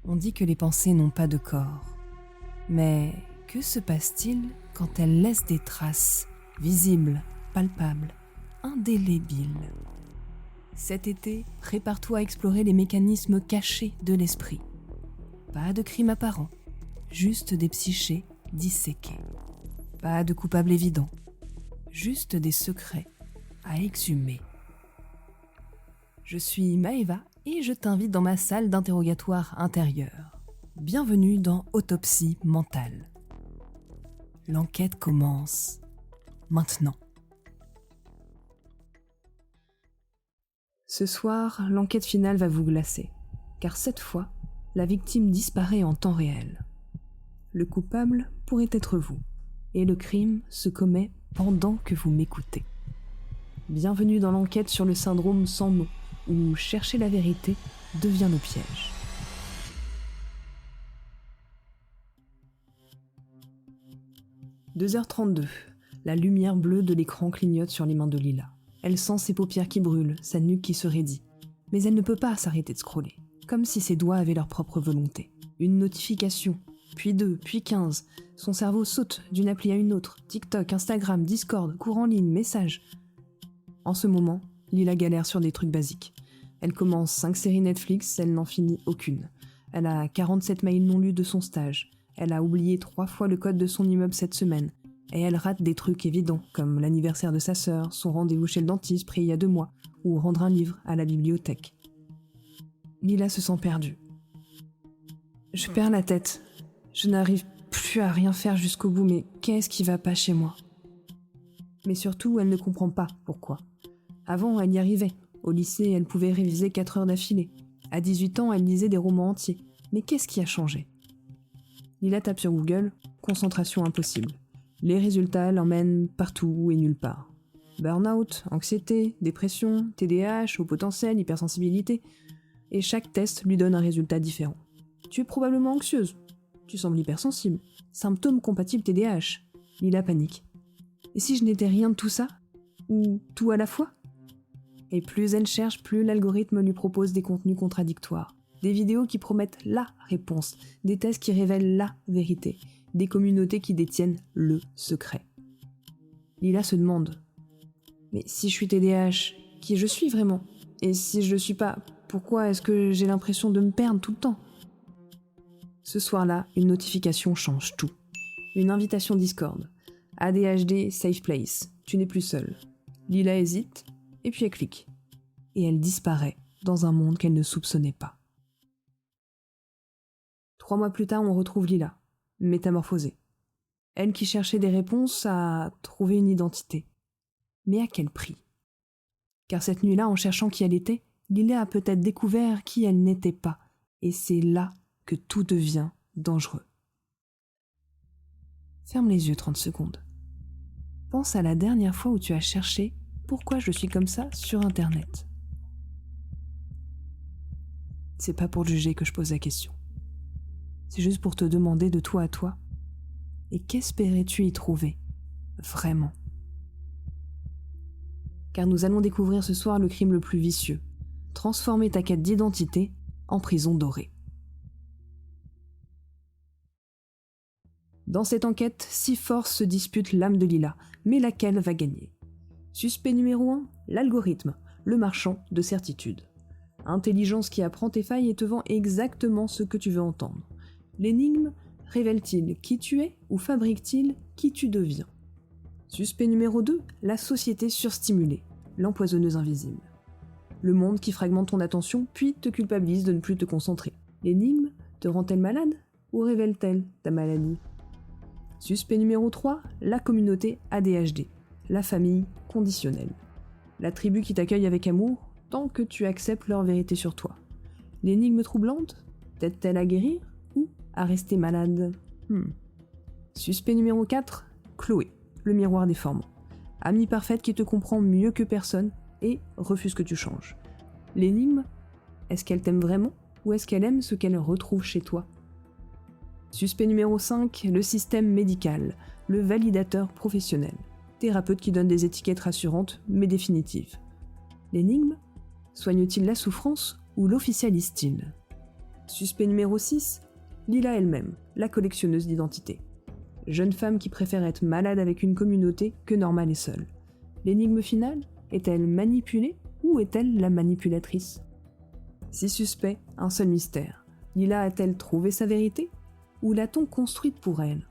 On dit que les pensées n'ont pas de corps. Mais que se passe-t-il quand elles laissent des traces visibles, palpables, indélébiles ? Cet été, prépare-toi à explorer les mécanismes cachés de l'esprit. Pas de crime apparent, juste des psychés disséqués. Pas de coupable évident, juste des secrets à exhumer. Je suis Maëva et je t'invite dans ma salle d'interrogatoire intérieure. Bienvenue dans Autopsie mentale. L'enquête commence maintenant. Ce soir, l'enquête finale va vous glacer, car cette fois, la victime disparaît en temps réel. Le coupable pourrait être vous, et le crime se commet pendant que vous m'écoutez. Bienvenue dans l'enquête sur le syndrome sans nom, où chercher la vérité devient le piège. « 2h32, la lumière bleue de l'écran clignote sur les mains de Lila. Elle sent ses paupières qui brûlent, sa nuque qui se raidit. Mais elle ne peut pas s'arrêter de scroller, comme si ses doigts avaient leur propre volonté. Une notification, puis 2, puis 15. Son cerveau saute d'une appli à une autre. TikTok, Instagram, Discord, cours en ligne, messages. En ce moment, Lila galère sur des trucs basiques. Elle commence 5 séries Netflix, elle n'en finit aucune. Elle a 47 mails non lus de son stage. Elle a oublié 3 fois le code de son immeuble cette semaine. Et elle rate des trucs évidents, comme l'anniversaire de sa sœur, son rendez-vous chez le dentiste pris il y a 2 mois, ou rendre un livre à la bibliothèque. Lila se sent perdue. Je perds la tête. Je n'arrive plus à rien faire jusqu'au bout, mais qu'est-ce qui va pas chez moi ? Mais surtout, elle ne comprend pas pourquoi. Avant, elle y arrivait. Au lycée, elle pouvait réviser 4 heures d'affilée. À 18 ans, elle lisait des romans entiers. Mais qu'est-ce qui a changé ? Lila tape sur Google, concentration impossible. Les résultats l'emmènent partout et nulle part. Burn-out, anxiété, dépression, TDAH, haut potentiel, hypersensibilité. Et chaque test lui donne un résultat différent. Tu es probablement anxieuse. Tu sembles hypersensible. Symptômes compatibles TDAH. Lila panique. Et si je n'étais rien de tout ça ? Ou tout à la fois ? Et plus elle cherche, plus l'algorithme lui propose des contenus contradictoires. Des vidéos qui promettent la réponse. Des tests qui révèlent la vérité. Des communautés qui détiennent le secret. Lila se demande « Mais si je suis TDAH, qui je suis vraiment ? Et si je le suis pas, pourquoi est-ce que j'ai l'impression de me perdre tout le temps ?» Ce soir-là, une notification change tout. Une invitation Discord. ADHD Safe Place. Tu n'es plus seule. Lila hésite, et puis elle clique. Et elle disparaît dans un monde qu'elle ne soupçonnait pas. 3 mois plus tard, on retrouve Lila, métamorphosée. Elle qui cherchait des réponses a trouvé une identité. Mais à quel prix ? Car cette nuit-là, en cherchant qui elle était, Lila a peut-être découvert qui elle n'était pas. Et c'est là que tout devient dangereux. Ferme les yeux 30 secondes. Pense à la dernière fois où tu as cherché « Pourquoi je suis comme ça ?» sur Internet. C'est pas pour juger que je pose la question. C'est juste pour te demander de toi à toi. Et qu'espérais-tu y trouver, vraiment ? Car nous allons découvrir ce soir le crime le plus vicieux. Transformer ta quête d'identité en prison dorée. Dans cette enquête, 6 forces se disputent l'âme de Lila, mais laquelle va gagner ? Suspect numéro 1, l'algorithme, le marchand de certitude. Intelligence qui apprend tes failles et te vend exactement ce que tu veux entendre. L'énigme, révèle-t-il qui tu es ou fabrique-t-il qui tu deviens ? Suspect numéro 2, la société surstimulée, l'empoisonneuse invisible. Le monde qui fragmente ton attention puis te culpabilise de ne plus te concentrer. L'énigme, te rend-elle malade ou révèle-t-elle ta maladie ? Suspect numéro 3, la communauté ADHD, la famille conditionnelle. La tribu qui t'accueille avec amour tant que tu acceptes leur vérité sur toi. L'énigme troublante, t'aide-t-elle à guérir ou à rester malade ? Suspect numéro 4, Chloé, le miroir déformant. Amie parfaite qui te comprend mieux que personne et refuse que tu changes. L'énigme, est-ce qu'elle t'aime vraiment ou est-ce qu'elle aime ce qu'elle retrouve chez toi ? Suspect numéro 5, le système médical, le validateur professionnel. Thérapeute qui donne des étiquettes rassurantes mais définitives. L'énigme, soigne-t-il la souffrance ou l'officialise-t-il ? Suspect numéro 6, Lila elle-même, la collectionneuse d'identité. Jeune femme qui préfère être malade avec une communauté que normale et seule. L'énigme finale, est-elle manipulée ou est-elle la manipulatrice? 6 suspects, un seul mystère. Lila a-t-elle trouvé sa vérité ou l'a-t-on construite pour elle?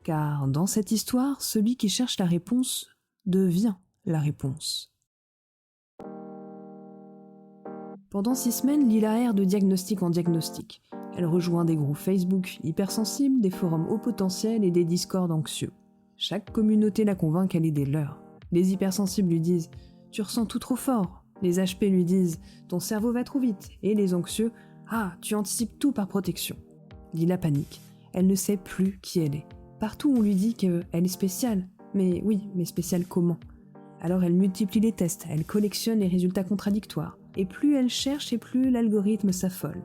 Car dans cette histoire, celui qui cherche la réponse devient la réponse. Pendant 6 semaines, Lila erre de diagnostic en diagnostic. Elle rejoint des groupes Facebook hypersensibles, des forums haut potentiel et des discords anxieux. Chaque communauté la convainc qu'elle est des leurs. Les hypersensibles lui disent « Tu ressens tout trop fort ». Les HP lui disent « Ton cerveau va trop vite ». Et les anxieux « Ah, tu anticipes tout par protection ». Lila panique. Elle ne sait plus qui elle est. Partout on lui dit qu'elle est spéciale. Mais oui, mais spéciale comment? Alors elle multiplie les tests, elle collectionne les résultats contradictoires. Et plus elle cherche et plus l'algorithme s'affole.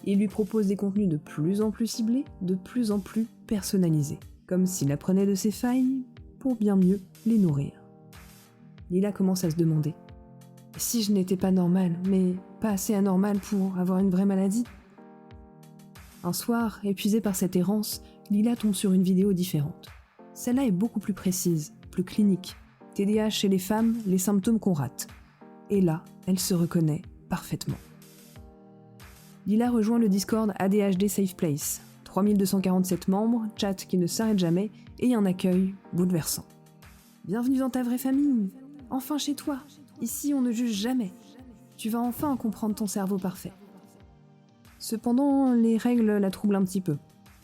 Il lui propose des contenus de plus en plus ciblés, de plus en plus personnalisés. Comme s'il apprenait de ses failles pour bien mieux les nourrir. Lila commence à se demander « Si je n'étais pas normale, mais pas assez anormale pour avoir une vraie maladie ?» Un soir, épuisée par cette errance, Lila tombe sur une vidéo différente. Celle-là est beaucoup plus précise, plus clinique. TDAH chez les femmes, les symptômes qu'on rate. Et là, elle se reconnaît parfaitement. Lila rejoint le Discord ADHD Safe Place. 3247 membres, chat qui ne s'arrête jamais et un accueil bouleversant. Bienvenue dans ta vraie famille, enfin chez toi. Ici, on ne juge jamais. Tu vas enfin comprendre ton cerveau parfait. Cependant, les règles la troublent un petit peu.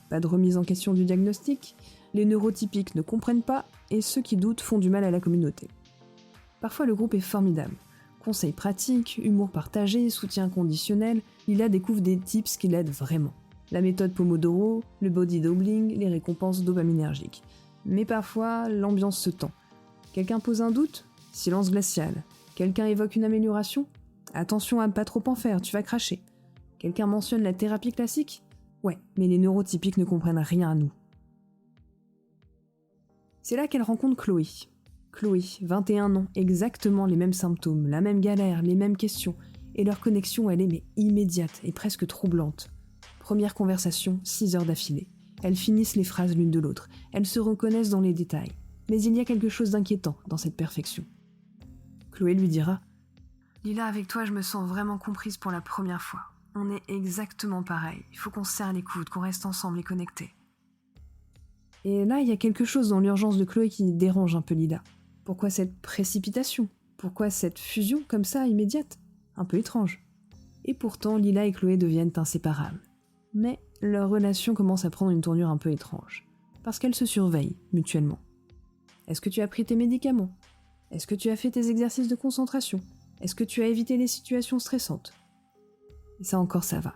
Pas de remise en question du diagnostic, les neurotypiques ne comprennent pas et ceux qui doutent font du mal à la communauté. Parfois, le groupe est formidable. Conseils pratiques, humour partagé, soutien inconditionnel, Lila découvre des tips qui l'aident vraiment. La méthode Pomodoro, le body doubling, les récompenses dopaminergiques. Mais parfois, l'ambiance se tend. Quelqu'un pose un doute? Silence glacial. Quelqu'un évoque une amélioration? Attention à ne pas trop en faire, tu vas cracher. Quelqu'un mentionne la thérapie classique? Ouais, mais les neurotypiques ne comprennent rien à nous. C'est là qu'elle rencontre Chloé. Chloé, 21 ans, exactement les mêmes symptômes, la même galère, les mêmes questions, et leur connexion, elle est mais immédiate et presque troublante. Première conversation, 6 heures d'affilée. Elles finissent les phrases l'une de l'autre, elles se reconnaissent dans les détails. Mais il y a quelque chose d'inquiétant dans cette perfection. Chloé lui dira « Lila, avec toi, je me sens vraiment comprise pour la première fois. On est exactement pareil, il faut qu'on se serre les coudes, qu'on reste ensemble et connectés. » Et là, il y a quelque chose dans l'urgence de Chloé qui dérange un peu Lila. Pourquoi cette précipitation? Pourquoi cette fusion comme ça, immédiate? Un peu étrange. Et pourtant, Lila et Chloé deviennent inséparables. Mais leur relation commence à prendre une tournure un peu étrange. Parce qu'elles se surveillent, mutuellement. Est-ce que tu as pris tes médicaments? Est-ce que tu as fait tes exercices de concentration? Est-ce que tu as évité les situations stressantes? Et ça encore, ça va.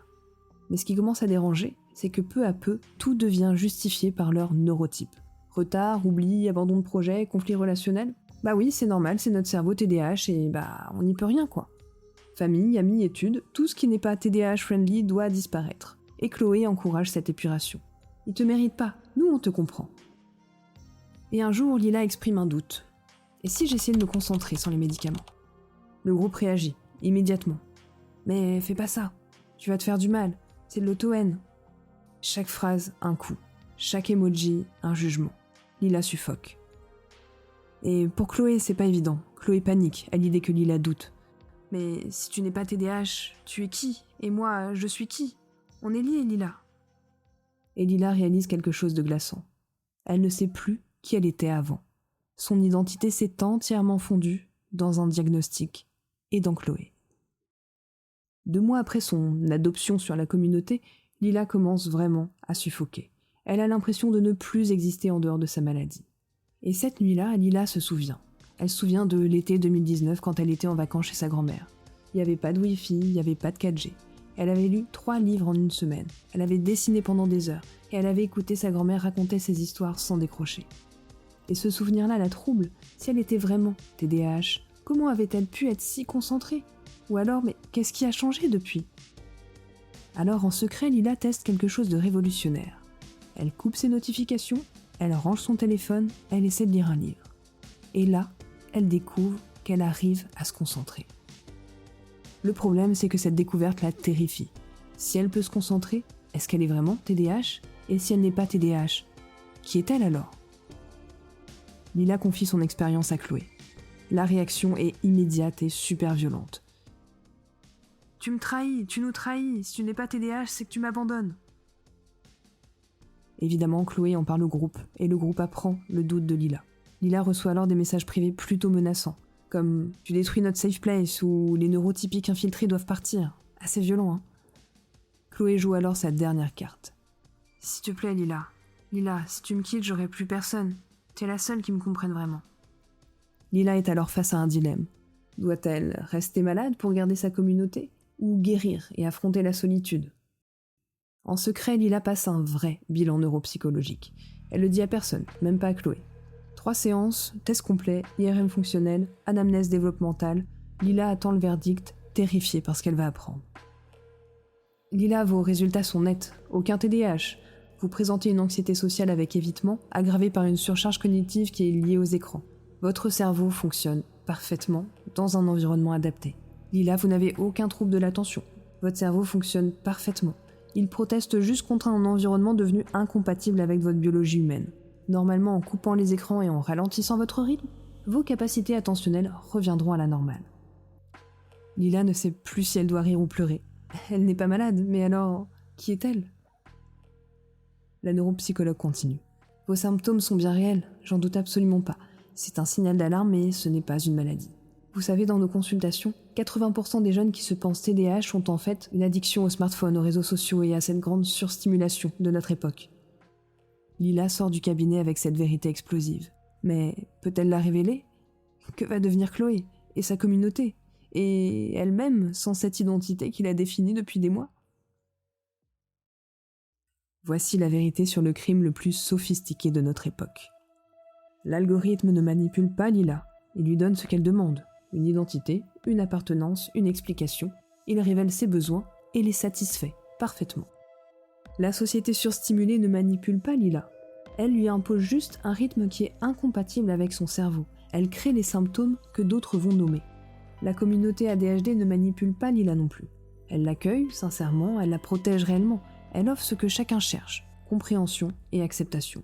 Mais ce qui commence à déranger, c'est que peu à peu, tout devient justifié par leur neurotype. Retard, oubli, abandon de projet, conflit relationnel. Bah oui, c'est normal, c'est notre cerveau TDAH et bah on n'y peut rien quoi. Famille, amis, études, tout ce qui n'est pas TDAH-friendly doit disparaître. Et Chloé encourage cette épuration. Il te mérite pas, nous on te comprend. Et un jour, Lila exprime un doute. Et si j'essayais de me concentrer sans les médicaments? Le groupe réagit, immédiatement. Mais fais pas ça, tu vas te faire du mal, c'est de l'auto-haine. Chaque phrase, un coup. Chaque emoji, un jugement. Lila suffoque. Et pour Chloé, c'est pas évident. Chloé panique à l'idée que Lila doute. Mais si tu n'es pas TDAH, tu es qui? Et moi, je suis qui? On est liés, Lila. Et Lila réalise quelque chose de glaçant. Elle ne sait plus qui elle était avant. Son identité s'est entièrement fondue dans un diagnostic et dans Chloé. 2 mois après son adoption sur la communauté, Lila commence vraiment à suffoquer. Elle a l'impression de ne plus exister en dehors de sa maladie. Et cette nuit-là, Lila se souvient. Elle se souvient de l'été 2019 quand elle était en vacances chez sa grand-mère. Il n'y avait pas de Wi-Fi, il n'y avait pas de 4G. Elle avait lu 3 livres en une semaine. Elle avait dessiné pendant des heures. Et elle avait écouté sa grand-mère raconter ses histoires sans décrocher. Et ce souvenir-là la trouble. Si elle était vraiment TDAH, comment avait-elle pu être si concentrée? Ou alors, mais qu'est-ce qui a changé depuis? Alors en secret, Lila teste quelque chose de révolutionnaire. Elle coupe ses notifications, elle range son téléphone, elle essaie de lire un livre. Et là, elle découvre qu'elle arrive à se concentrer. Le problème, c'est que cette découverte la terrifie. Si elle peut se concentrer, est-ce qu'elle est vraiment TDAH ? Et si elle n'est pas TDAH, qui est-elle alors ? Lila confie son expérience à Chloé. La réaction est immédiate et super violente. « Tu me trahis, tu nous trahis, si tu n'es pas TDAH, c'est que tu m'abandonnes. » Évidemment, Chloé en parle au groupe, et le groupe apprend le doute de Lila. Lila reçoit alors des messages privés plutôt menaçants, comme « Tu détruis notre safe place » ou « Les neurotypiques infiltrés doivent partir ». Assez violent, hein. Chloé joue alors sa dernière carte. « S'il te plaît, Lila. Lila, si tu me quittes, j'aurai plus personne. T'es la seule qui me comprenne vraiment. » Lila est alors face à un dilemme. Doit-elle rester malade pour garder sa communauté ou guérir et affronter la solitude ? En secret, Lila passe un vrai bilan neuropsychologique. Elle le dit à personne, même pas à Chloé. 3 séances, test complet, IRM fonctionnel, anamnèse développementale. Lila attend le verdict, terrifiée par ce qu'elle va apprendre. Lila, vos résultats sont nets, aucun TDAH. Vous présentez une anxiété sociale avec évitement, aggravée par une surcharge cognitive qui est liée aux écrans. Votre cerveau fonctionne parfaitement dans un environnement adapté. Lila, vous n'avez aucun trouble de l'attention. Votre cerveau fonctionne parfaitement. Il proteste juste contre un environnement devenu incompatible avec votre biologie humaine. Normalement, en coupant les écrans et en ralentissant votre rythme, vos capacités attentionnelles reviendront à la normale. Lila ne sait plus si elle doit rire ou pleurer. Elle n'est pas malade, mais alors, qui est-elle ? La neuropsychologue continue. Vos symptômes sont bien réels, j'en doute absolument pas. C'est un signal d'alarme, mais ce n'est pas une maladie. Vous savez, dans nos consultations, 80% des jeunes qui se pensent TDAH ont en fait une addiction aux smartphones, aux réseaux sociaux et à cette grande surstimulation de notre époque. Lila sort du cabinet avec cette vérité explosive. Mais peut-elle la révéler ? Que va devenir Chloé ? Et sa communauté ? Et elle-même, sans cette identité qu'il a définie depuis des mois ? Voici la vérité sur le crime le plus sophistiqué de notre époque. L'algorithme ne manipule pas Lila, il lui donne ce qu'elle demande, une identité, une appartenance, une explication. Il révèle ses besoins et les satisfait parfaitement. La société surstimulée ne manipule pas Lila. Elle lui impose juste un rythme qui est incompatible avec son cerveau. Elle crée les symptômes que d'autres vont nommer. La communauté ADHD ne manipule pas Lila non plus. Elle l'accueille sincèrement, elle la protège réellement. Elle offre ce que chacun cherche, compréhension et acceptation.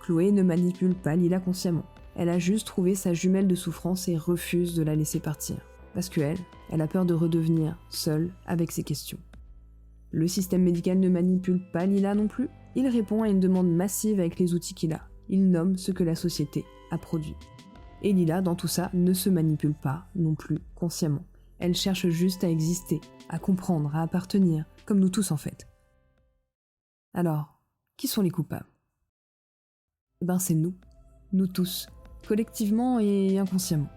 Chloé ne manipule pas Lila consciemment. Elle a juste trouvé sa jumelle de souffrance et refuse de la laisser partir. Parce qu'elle a peur de redevenir seule avec ses questions. Le système médical ne manipule pas Lila non plus. Il répond à une demande massive avec les outils qu'il a. Il nomme ce que la société a produit. Et Lila, dans tout ça, ne se manipule pas non plus consciemment. Elle cherche juste à exister, à comprendre, à appartenir, comme nous tous en fait. Alors, qui sont les coupables ? Eh ben c'est nous tous, collectivement et inconsciemment.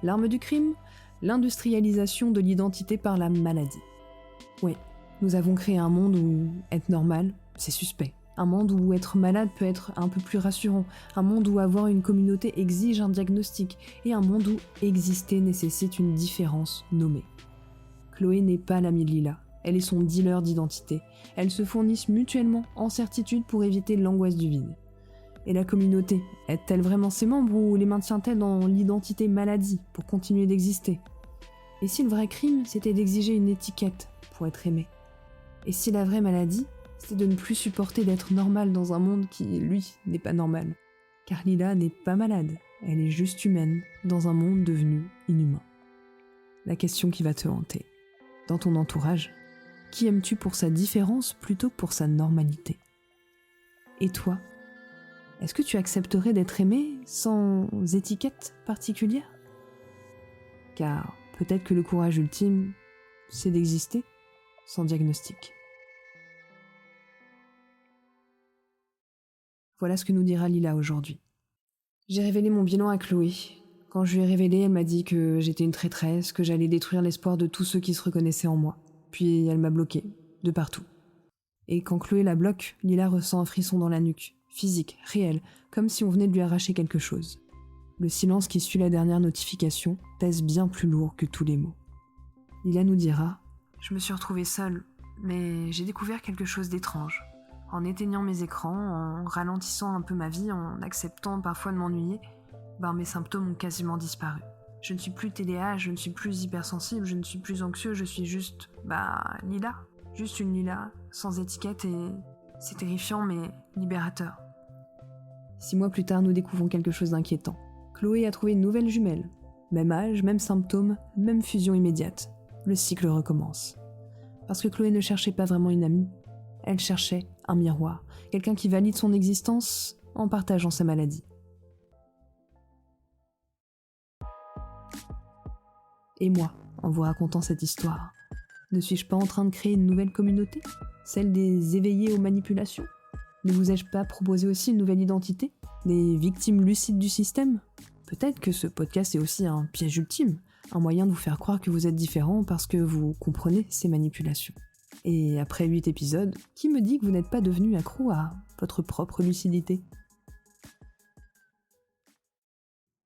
L'arme du crime ? L'industrialisation de l'identité par la maladie. Ouais, nous avons créé un monde où être normal, c'est suspect. Un monde où être malade peut être un peu plus rassurant. Un monde où avoir une communauté exige un diagnostic. Et un monde où exister nécessite une différence nommée. Chloé n'est pas l'amie de Lila. Elle est son dealer d'identité. Elles se fournissent mutuellement en certitude pour éviter l'angoisse du vide. Et la communauté, aide-t-elle vraiment ses membres ou les maintient-elle dans l'identité maladie pour continuer d'exister ? Et si le vrai crime, c'était d'exiger une étiquette pour être aimé ? Et si la vraie maladie, c'est de ne plus supporter d'être normal dans un monde qui, lui, n'est pas normal ? Car Lila n'est pas malade, elle est juste humaine dans un monde devenu inhumain. La question qui va te hanter. Dans ton entourage, qui aimes-tu pour sa différence plutôt que pour sa normalité ? Et toi ? Est-ce que tu accepterais d'être aimé sans étiquette particulière ? Car peut-être que le courage ultime, c'est d'exister sans diagnostic. Voilà ce que nous dira Lila aujourd'hui. J'ai révélé mon bilan à Chloé. Quand je lui ai révélé, elle m'a dit que j'étais une traîtresse, que j'allais détruire l'espoir de tous ceux qui se reconnaissaient en moi. Puis elle m'a bloqué, de partout. Et quand Chloé la bloque, Lila ressent un frisson dans la nuque, physique, réel, comme si on venait de lui arracher quelque chose. Le silence qui suit la dernière notification pèse bien plus lourd que tous les mots. Lila nous dira « Je me suis retrouvée seule, mais j'ai découvert quelque chose d'étrange. En éteignant mes écrans, en ralentissant un peu ma vie, en acceptant parfois de m'ennuyer, mes symptômes ont quasiment disparu. Je ne suis plus TDAH, je ne suis plus hypersensible, je ne suis plus anxieux, je suis juste, Lila. Juste une Lila, sans étiquette et c'est terrifiant mais libérateur. 6 mois plus tard, nous découvrons quelque chose d'inquiétant. Chloé a trouvé une nouvelle jumelle. Même âge, même symptômes, même fusion immédiate. Le cycle recommence. Parce que Chloé ne cherchait pas vraiment une amie. Elle cherchait un miroir, quelqu'un qui valide son existence en partageant sa maladie. Et moi, en vous racontant cette histoire, ne suis-je pas en train de créer une nouvelle communauté ? Celle des éveillés aux manipulations ? Ne vous ai-je pas proposé aussi une nouvelle identité ? Des victimes lucides du système ? Peut-être que ce podcast est aussi un piège ultime, un moyen de vous faire croire que vous êtes différent parce que vous comprenez ces manipulations. Et après 8 épisodes, qui me dit que vous n'êtes pas devenu accro à votre propre lucidité ?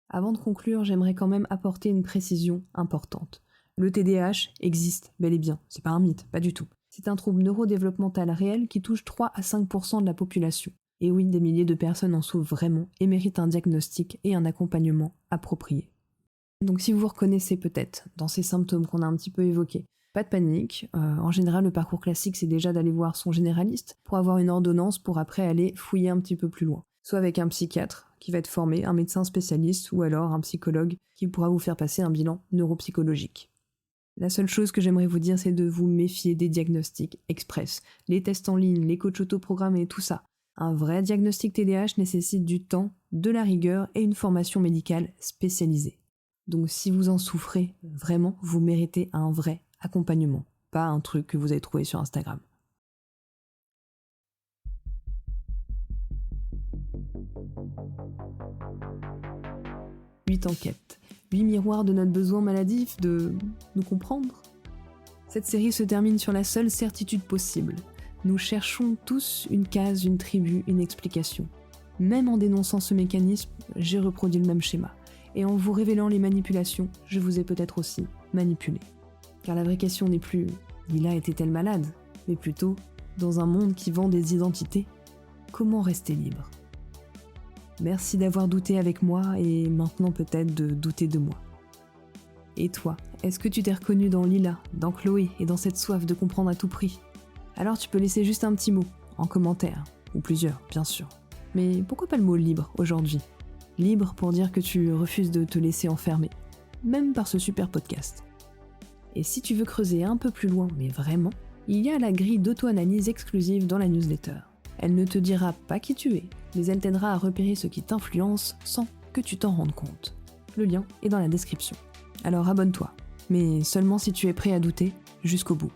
Avant de conclure, j'aimerais quand même apporter une précision importante. Le TDAH existe, bel et bien, c'est pas un mythe, pas du tout. C'est un trouble neurodéveloppemental réel qui touche 3 à 5% de la population. Et oui, des milliers de personnes en souffrent vraiment et méritent un diagnostic et un accompagnement approprié. Donc si vous vous reconnaissez peut-être dans ces symptômes qu'on a un petit peu évoqués, pas de panique, en général le parcours classique c'est déjà d'aller voir son généraliste pour avoir une ordonnance pour après aller fouiller un petit peu plus loin. Soit avec un psychiatre qui va être formé, un médecin spécialiste ou alors un psychologue qui pourra vous faire passer un bilan neuropsychologique. La seule chose que j'aimerais vous dire c'est de vous méfier des diagnostics express, les tests en ligne, les coachs auto-programmés, tout ça. Un vrai diagnostic TDAH nécessite du temps, de la rigueur et une formation médicale spécialisée. Donc si vous en souffrez, vraiment, vous méritez un vrai accompagnement, pas un truc que vous avez trouvé sur Instagram. « 8 enquêtes, 8 miroirs de notre besoin maladif de nous comprendre ». Cette série se termine sur la seule certitude possible. Nous cherchons tous une case, une tribu, une explication. Même en dénonçant ce mécanisme, j'ai reproduit le même schéma. Et en vous révélant les manipulations, je vous ai peut-être aussi manipulé. Car la vraie question n'est plus « Lila était-elle malade ?», mais plutôt « Dans un monde qui vend des identités, comment rester libre ?» Merci d'avoir douté avec moi et maintenant peut-être de douter de moi. Et toi, est-ce que tu t'es reconnu dans Lila, dans Chloé et dans cette soif de comprendre à tout prix ? Alors tu peux laisser juste un petit mot, en commentaire, ou plusieurs, bien sûr. Mais pourquoi pas le mot libre aujourd'hui ? Libre pour dire que tu refuses de te laisser enfermer, même par ce super podcast. Et si tu veux creuser un peu plus loin, mais vraiment, il y a la grille d'auto-analyse exclusive dans la newsletter. Elle ne te dira pas qui tu es, mais elle t'aidera à repérer ce qui t'influence sans que tu t'en rendes compte. Le lien est dans la description. Alors abonne-toi, mais seulement si tu es prêt à douter jusqu'au bout.